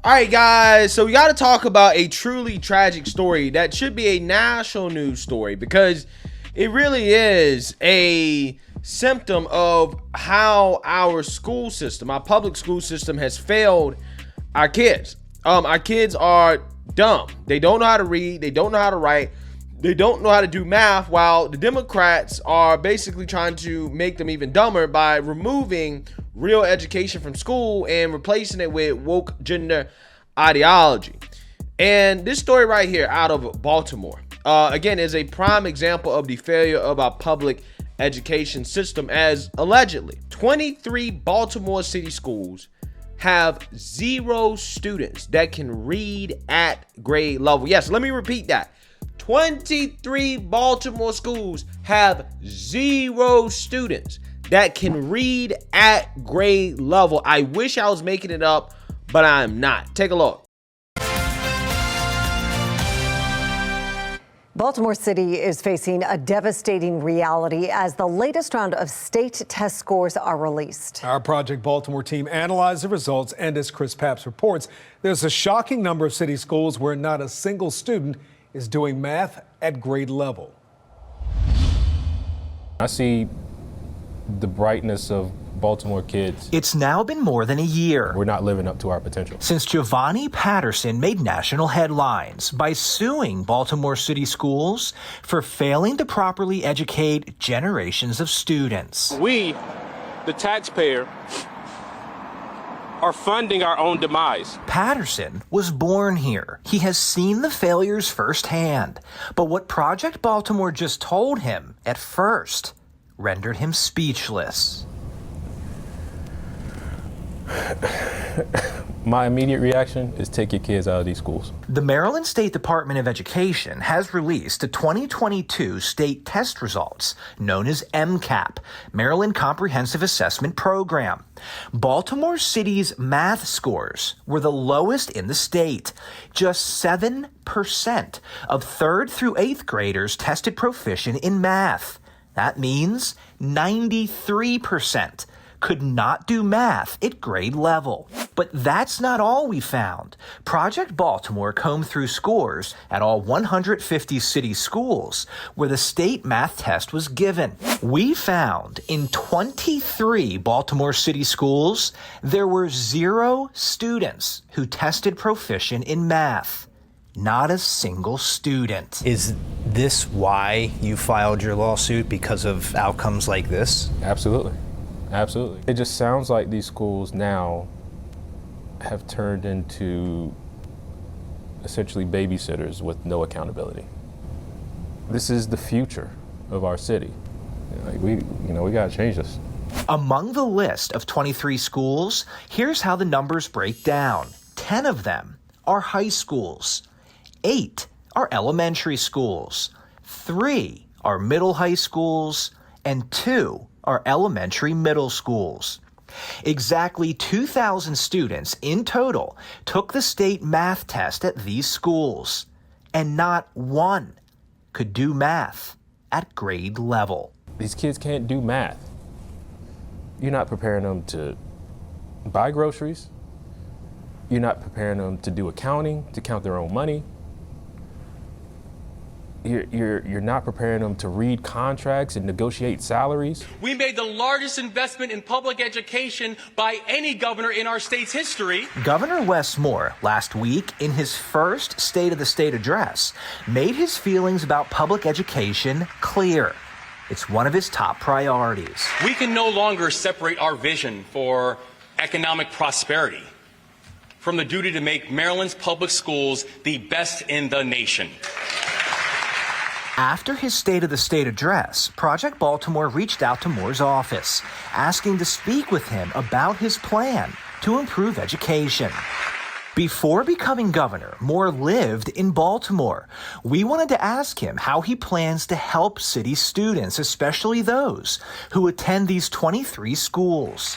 All right, guys, so we got to talk about a truly tragic story that should be a national news story because it really is a symptom of how our school system, our public school system, has failed our kids. Our kids are dumb. They don't know how to read. They don't know how to write. They don't know how to do math, while the Democrats are basically trying to make them even dumber by removing real education from school and replacing it with woke gender ideology. And this story right here out of Baltimore, again, is a prime example of the failure of our public education system, as allegedly 23 Baltimore City schools have 0 students that can read at grade level. Yes, let me repeat that. 23 Baltimore schools have 0 students that can read at grade level. I wish I was making it up, but I am not. Take a look. Baltimore City is facing a devastating reality as the latest round of state test scores are released. Our Project Baltimore team analyzed the results, and as Chris Papps reports, there's a shocking number of city schools where not a single student is doing math at grade level. I see the brightness of Baltimore kids. It's now been more than a year. We're not living up to our potential. Since Jovani Patterson made national headlines by suing Baltimore City Schools for failing to properly educate generations of students. We, the taxpayer, are funding our own demise. Patterson was born here. He has seen the failures firsthand. But what Project Baltimore just told him at first rendered him speechless. My immediate reaction is take your kids out of these schools. The Maryland State Department of Education has released the 2022 state test results known as MCAP, Maryland Comprehensive Assessment Program. Baltimore City's math scores were the lowest in the state. Just 7% of 3rd through 8th graders tested proficient in math. That means 93% could not do math at grade level. But that's not all we found. Project Baltimore combed through scores at all 150 city schools where the state math test was given. We found in 23 Baltimore City schools, there were 0 students who tested proficient in math. Not a single student. Is this why you filed your lawsuit, because of outcomes like this? Absolutely. Absolutely. It just sounds like these schools now have turned into essentially babysitters with no accountability. This is the future of our city. We got to change this. Among the list of 23 schools, here's how the numbers break down. 10 of them are high schools. 8 are elementary schools. 3 are middle high schools, and 2 are elementary middle schools. Exactly 2,000 students in total took the state math test at these schools, and not one could do math at grade level. These kids can't do math. You're not preparing them to buy groceries. You're not preparing them to do accounting, to count their own money. You're not preparing them to read contracts and negotiate salaries. We made the largest investment in public education by any governor in our state's history. Governor Wes Moore, last week, in his first State of the State address, made his feelings about public education clear. It's one of his top priorities. We can no longer separate our vision for economic prosperity from the duty to make Maryland's public schools the best in the nation. After his State of the State address, Project Baltimore reached out to Moore's office, asking to speak with him about his plan to improve education. Before becoming governor, Moore lived in Baltimore. We wanted to ask him how he plans to help city students, especially those who attend these 23 schools.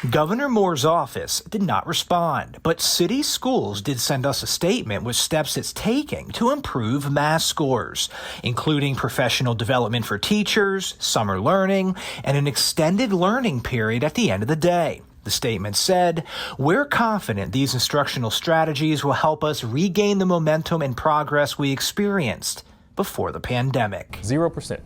Governor Moore's office did not respond, but city schools did send us a statement with steps it's taking to improve math scores, including professional development for teachers, summer learning, and an extended learning period at the end of the day. The statement said, "We're confident these instructional strategies will help us regain the momentum and progress we experienced before the pandemic." 0%.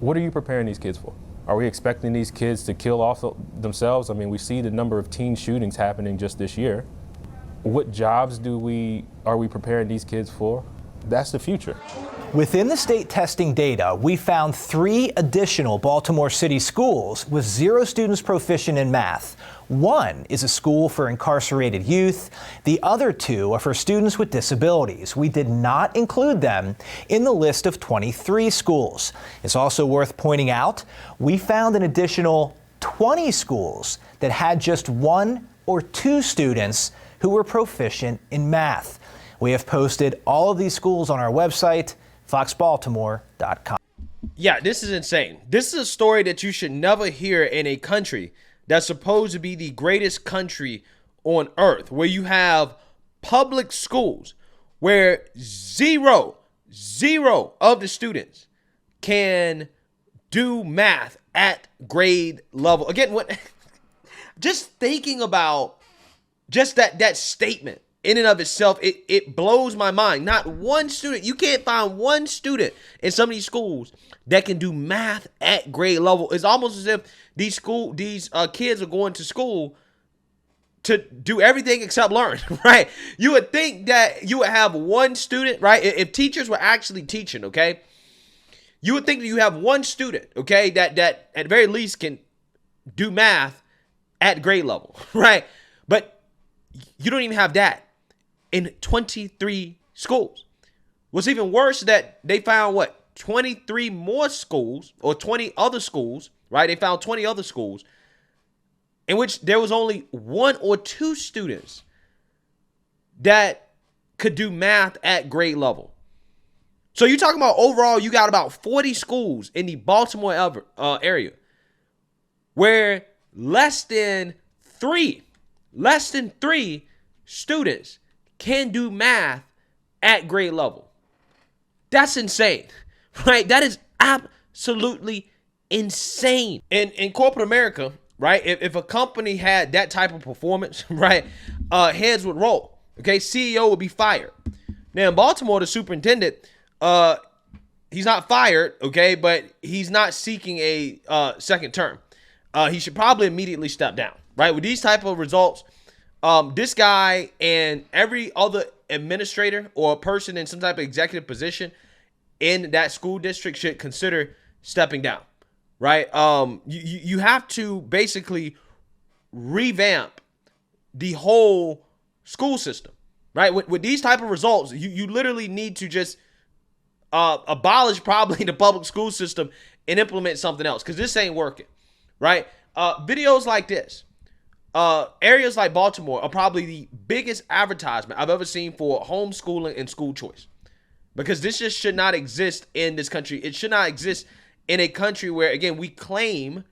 What are you preparing these kids for? Are we expecting these kids to kill off themselves? I mean, we see the number of teen shootings happening just this year. What jobs are we preparing these kids for? That's the future. Within the state testing data, we found 3 additional Baltimore City schools with 0 students proficient in math. One is a school for incarcerated youth. The other 2 are for students with disabilities. We did not include them in the list of 23 schools. It's also worth pointing out, we found an additional 20 schools that had just 1 or 2 students who were proficient in math. We have posted all of these schools on our website, foxbaltimore.com. Yeah, this is insane. This is a story that you should never hear in a country that's supposed to be the greatest country on earth, where you have public schools where zero of the students can do math at grade level. Again, just thinking about just that statement in and of itself, it blows my mind. Not one student, you can't find one student in some of these schools that can do math at grade level. It's almost as if these kids are going to school to do everything except learn, right? You would think that you would have one student, right? If teachers were actually teaching, okay, you would think that you have one student, okay, that at the very least can do math at grade level, right? But you don't even have that in 23 schools. What's even worse is that they found 23 more schools, or 20 other schools, right? They found 20 other schools in which there was only 1 or 2 students that could do math at grade level. So you're talking about overall, you got about 40 schools in the Baltimore area where less than three students can do math at grade level. That's insane, right? That is absolutely insane. In corporate America, right, if a company had that type of performance, right, heads would roll, okay? CEO would be fired. Now in Baltimore, the superintendent, he's not fired, okay, but he's not seeking a second term. He should probably immediately step down, right? With these type of results, this guy and every other administrator or person in some type of executive position in that school district should consider stepping down, right? You have to basically revamp the whole school system, right? With these type of results, you literally need to just abolish probably the public school system and implement something else, because this ain't working, right? Videos like this, areas like Baltimore are probably the biggest advertisement I've ever seen for homeschooling and school choice, because this just should not exist in this country. It should not exist in a country where, again, we claim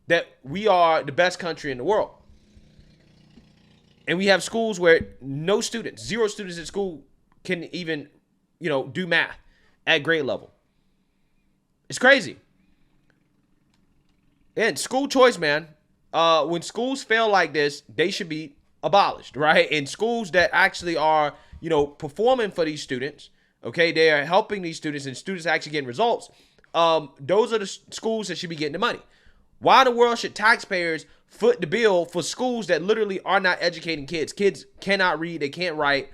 that we are the best country in the world. And we have schools where no students, 0 students at school can even, do math at grade level. It's crazy. And school choice, man, when schools fail like this, they should be abolished, right? And schools that actually are, performing for these students, okay, they are helping these students and students actually getting results. Those are the schools that should be getting the money. Why in the world should taxpayers foot the bill for schools that literally are not educating kids? Kids cannot read, they can't write,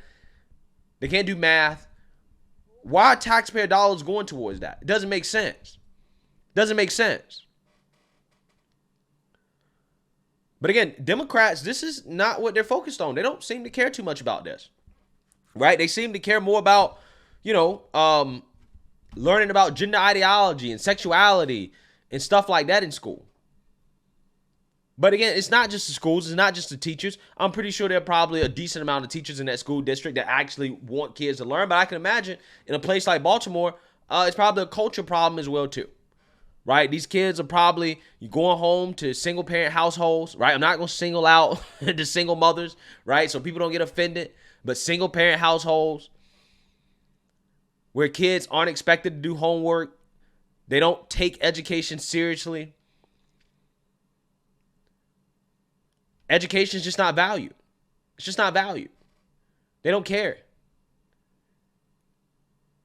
they can't do math. Why are taxpayer dollars going towards that? It doesn't make sense. Doesn't make sense. But again, Democrats, this is not what they're focused on. They don't seem to care too much about this, right? They seem to care more about, learning about gender ideology and sexuality and stuff like that in school. But again, it's not just the schools. It's not just the teachers. I'm pretty sure there are probably a decent amount of teachers in that school district that actually want kids to learn. But I can imagine in a place like Baltimore, it's probably a culture problem as well, too. Right? These kids are probably going home to single parent households, right? I'm not going to single out the single mothers, right? So people don't get offended, but single parent households where kids aren't expected to do homework. They don't take education seriously. education is just not valued. It's just not valued. They don't care.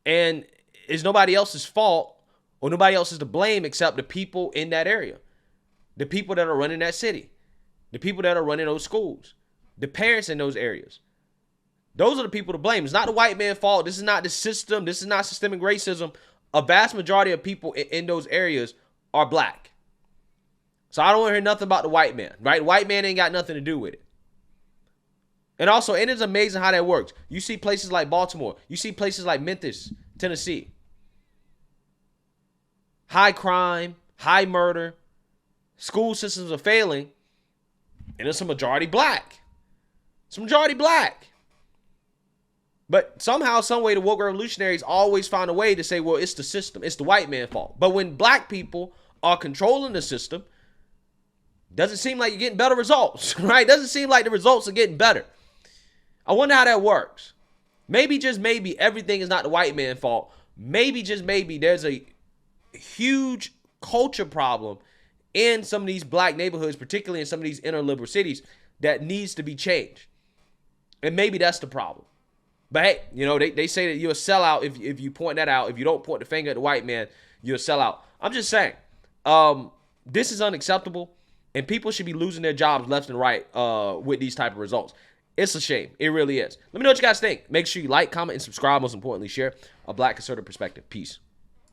And it's nobody else's fault or nobody else is to blame except the people in that area. The people that are running that city. The people that are running those schools. The parents in those areas. Those are the people to blame. It's not the white man's fault. This is not the system. This is not systemic racism. A vast majority of people in those areas are black. So I don't want to hear nothing about the white man, right? The white man ain't got nothing to do with it. And also, it is amazing how that works. You see places like Baltimore. You see places like Memphis, Tennessee. High crime, high murder. School systems are failing. And it's a majority black. It's a majority black. But somehow, some way, the woke revolutionaries always find a way to say, well, it's the system. It's the white man's fault. But when black people are controlling the system, doesn't seem like you're getting better results, right? Doesn't seem like the results are getting better. I wonder how that works. Maybe, just maybe, everything is not the white man's fault. Maybe, just maybe, there's a huge culture problem in some of these black neighborhoods, particularly in some of these inner liberal cities, that needs to be changed. And maybe that's the problem. But hey, you know, they say that you're a sellout if you point that out. If you don't point the finger at the white man, you're a sellout. I'm just saying, this is unacceptable, and people should be losing their jobs left and right with these type of results. It's a shame. It really is. Let me know what you guys think. Make sure you like, comment, and subscribe. Most importantly, share a black conservative perspective. Peace.